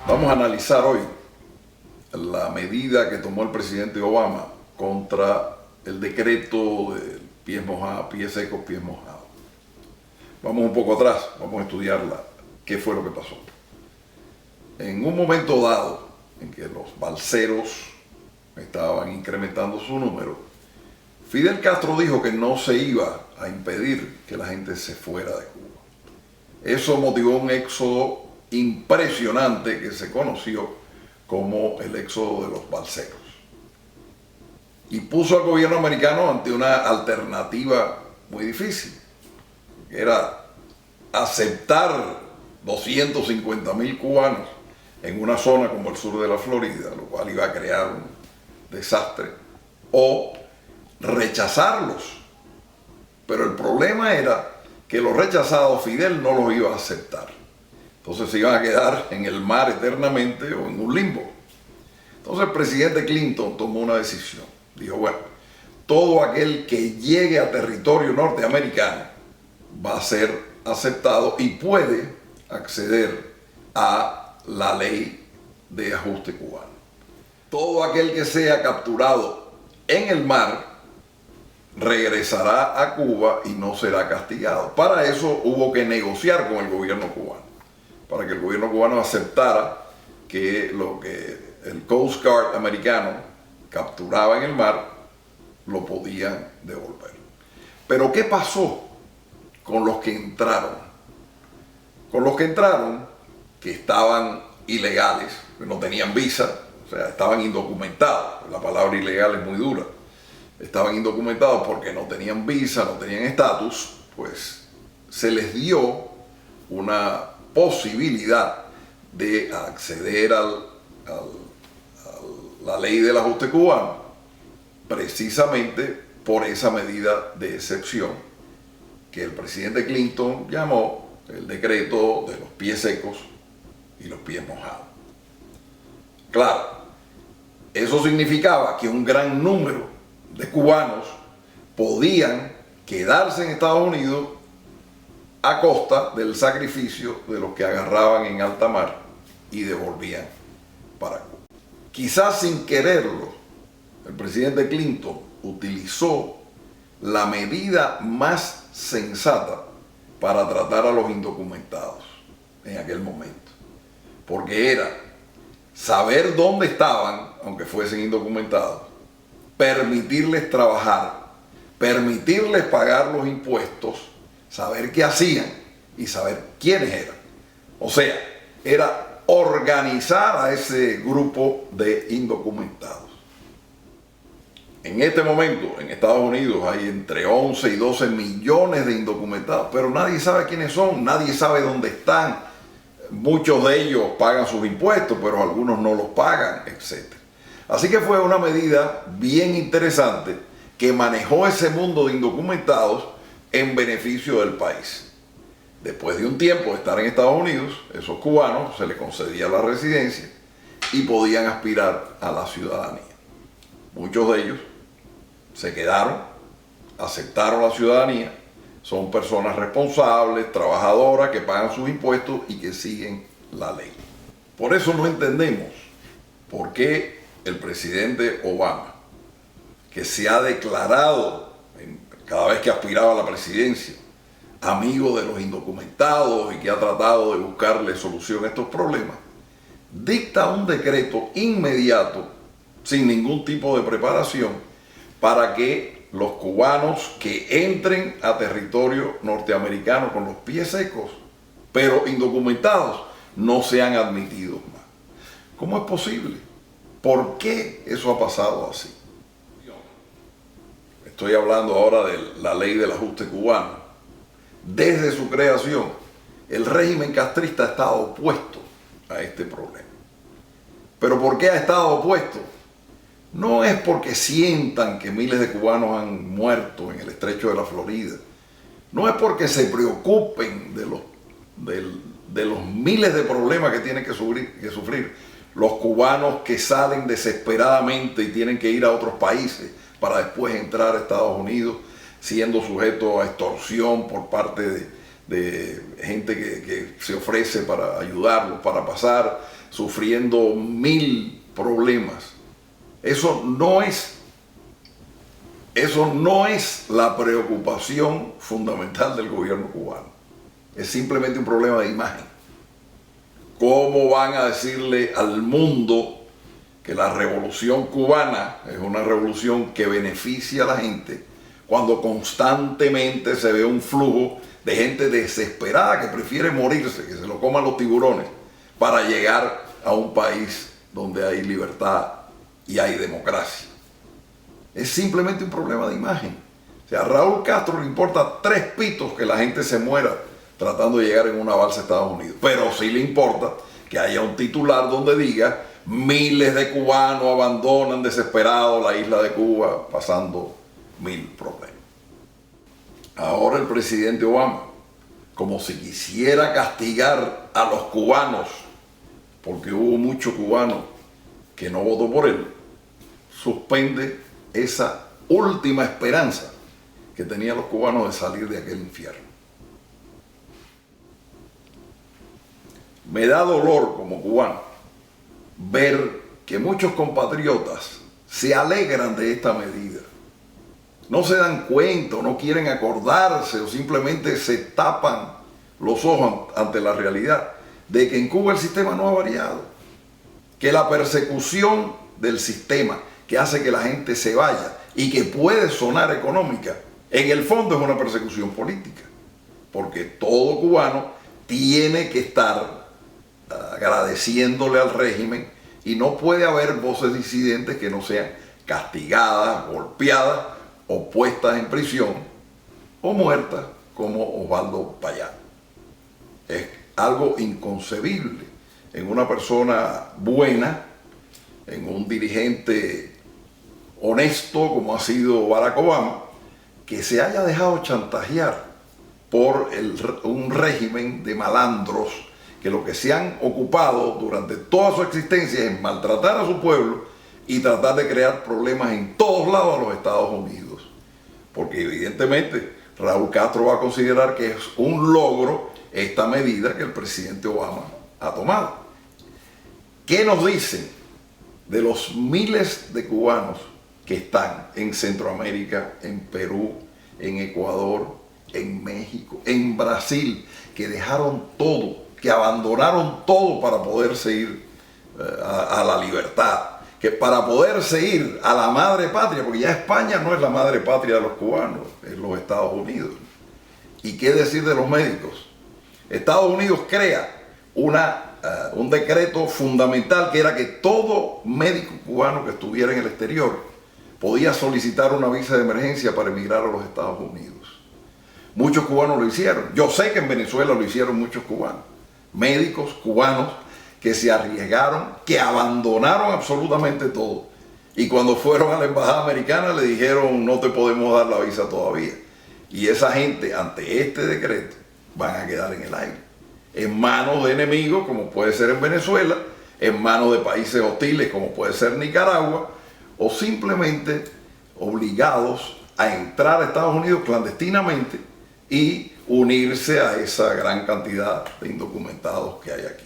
Vamos a analizar hoy la medida que tomó el presidente Obama contra el decreto de pies mojados, pies secos, pies mojados. Vamos un poco atrás, vamos a estudiarla, qué fue lo que pasó. En un momento dado, en que los balseros estaban incrementando su número, Fidel Castro dijo que no se iba a impedir que la gente se fuera de Cuba. Eso motivó un éxodo impresionante que se conoció como el éxodo de los balseros. Y puso al gobierno americano ante una alternativa muy difícil, que era aceptar 250.000 cubanos en una zona como el sur de la Florida, lo cual iba a crear un desastre, o rechazarlos. Pero el problema era que los rechazados Fidel no los iba a aceptar. Entonces se iban a quedar en el mar eternamente o en un limbo. Entonces el presidente Clinton tomó una decisión. Dijo, bueno, todo aquel que llegue a territorio norteamericano va a ser aceptado y puede acceder a la ley de ajuste cubano. Todo aquel que sea capturado en el mar regresará a Cuba y no será castigado. Para eso hubo que negociar con el gobierno cubano, para que el gobierno cubano aceptara que lo que el Coast Guard americano capturaba en el mar lo podían devolver. Pero ¿qué pasó con los que entraron? Con los que entraron, que estaban ilegales, que no tenían visa, o sea, estaban indocumentados. La palabra ilegal es muy dura. Estaban indocumentados porque no tenían visa, no tenían estatus, pues se les dio una posibilidad de acceder a la ley del ajuste cubano, precisamente por esa medida de excepción que el presidente Clinton llamó el decreto de los pies secos y los pies mojados. Claro, eso significaba que un gran número de cubanos podían quedarse en Estados Unidos a costa del sacrificio de los que agarraban en alta mar y devolvían para Cuba. Quizás sin quererlo, el presidente Clinton utilizó la medida más sensata para tratar a los indocumentados en aquel momento, porque era saber dónde estaban, aunque fuesen indocumentados, permitirles trabajar, permitirles pagar los impuestos, saber qué hacían y saber quiénes eran. O sea, era organizar a ese grupo de indocumentados. En este momento, en Estados Unidos, hay entre 11 y 12 millones de indocumentados, pero nadie sabe quiénes son, nadie sabe dónde están. Muchos de ellos pagan sus impuestos, pero algunos no los pagan, etc. Así que fue una medida bien interesante que manejó ese mundo de indocumentados en beneficio del país. Después de un tiempo de estar en Estados Unidos, esos cubanos se les concedía la residencia y podían aspirar a la ciudadanía. Muchos de ellos se quedaron, aceptaron la ciudadanía, son personas responsables, trabajadoras, que pagan sus impuestos y que siguen la ley. Por eso no entendemos por qué el presidente Obama, que se ha declarado cada vez que aspiraba a la presidencia amigo de los indocumentados y que ha tratado de buscarle solución a estos problemas, dicta un decreto inmediato, sin ningún tipo de preparación, para que los cubanos que entren a territorio norteamericano con los pies secos, pero indocumentados, no sean admitidos más. ¿Cómo es posible? ¿Por qué eso ha pasado así? Estoy hablando ahora de la ley del ajuste cubano. Desde su creación, el régimen castrista ha estado opuesto a este problema. ¿Pero por qué ha estado opuesto? No es porque sientan que miles de cubanos han muerto en el estrecho de la Florida. No es porque se preocupen de los miles de problemas que tienen que sufrir los cubanos que salen desesperadamente y tienen que ir a otros países para después entrar a Estados Unidos, siendo sujetos a extorsión por parte de gente que se ofrece para ayudarlos, para pasar sufriendo 1000 problemas. Eso no es la preocupación fundamental del gobierno cubano. Es simplemente un problema de imagen. ¿Cómo van a decirle al mundo que la revolución cubana es una revolución que beneficia a la gente cuando constantemente se ve un flujo de gente desesperada que prefiere morirse, que se lo coman los tiburones, para llegar a un país donde hay libertad y hay democracia? Es simplemente un problema de imagen. O sea, a Raúl Castro le importa 3 pitos que la gente se muera tratando de llegar en una balsa a Estados Unidos, pero sí le importa que haya un titular donde diga: miles de cubanos abandonan desesperados la isla de Cuba pasando 1000 problemas. Ahora el presidente Obama, como si quisiera castigar a los cubanos, porque hubo mucho cubano que no votó por él, suspende esa última esperanza que tenían los cubanos de salir de aquel infierno. Me da dolor como cubano ver que muchos compatriotas se alegran de esta medida. No se dan cuenta, no quieren acordarse o simplemente se tapan los ojos ante la realidad de que en Cuba el sistema no ha variado, que la persecución del sistema que hace que la gente se vaya y que puede sonar económica, en el fondo es una persecución política, porque todo cubano tiene que estar agradeciéndole al régimen y no puede haber voces disidentes que no sean castigadas, golpeadas o puestas en prisión o muertas como Osvaldo Payá. Es algo inconcebible en una persona buena, en un dirigente honesto como ha sido Barack Obama, que se haya dejado chantajear por un régimen de malandros que lo que se han ocupado durante toda su existencia es maltratar a su pueblo y tratar de crear problemas en todos lados a los Estados Unidos. Porque evidentemente Raúl Castro va a considerar que es un logro esta medida que el presidente Obama ha tomado. ¿Qué nos dicen de los miles de cubanos que están en Centroamérica, en Perú, en Ecuador, en México, en Brasil, que dejaron todo, que abandonaron todo para poderse ir a la libertad, que para poderse ir a la madre patria, porque ya España no es la madre patria de los cubanos, es los Estados Unidos? ¿Y qué decir de los médicos? Estados Unidos crea un decreto fundamental que era que todo médico cubano que estuviera en el exterior podía solicitar una visa de emergencia para emigrar a los Estados Unidos. Muchos cubanos lo hicieron. Yo sé que en Venezuela lo hicieron muchos cubanos. Médicos cubanos que se arriesgaron, que abandonaron absolutamente todo. Y cuando fueron a la embajada americana le dijeron: no te podemos dar la visa todavía. Y esa gente, ante este decreto, van a quedar en el aire, en manos de enemigos como puede ser en Venezuela, en manos de países hostiles como puede ser Nicaragua, o simplemente obligados a entrar a Estados Unidos clandestinamente y unirse a esa gran cantidad de indocumentados que hay aquí.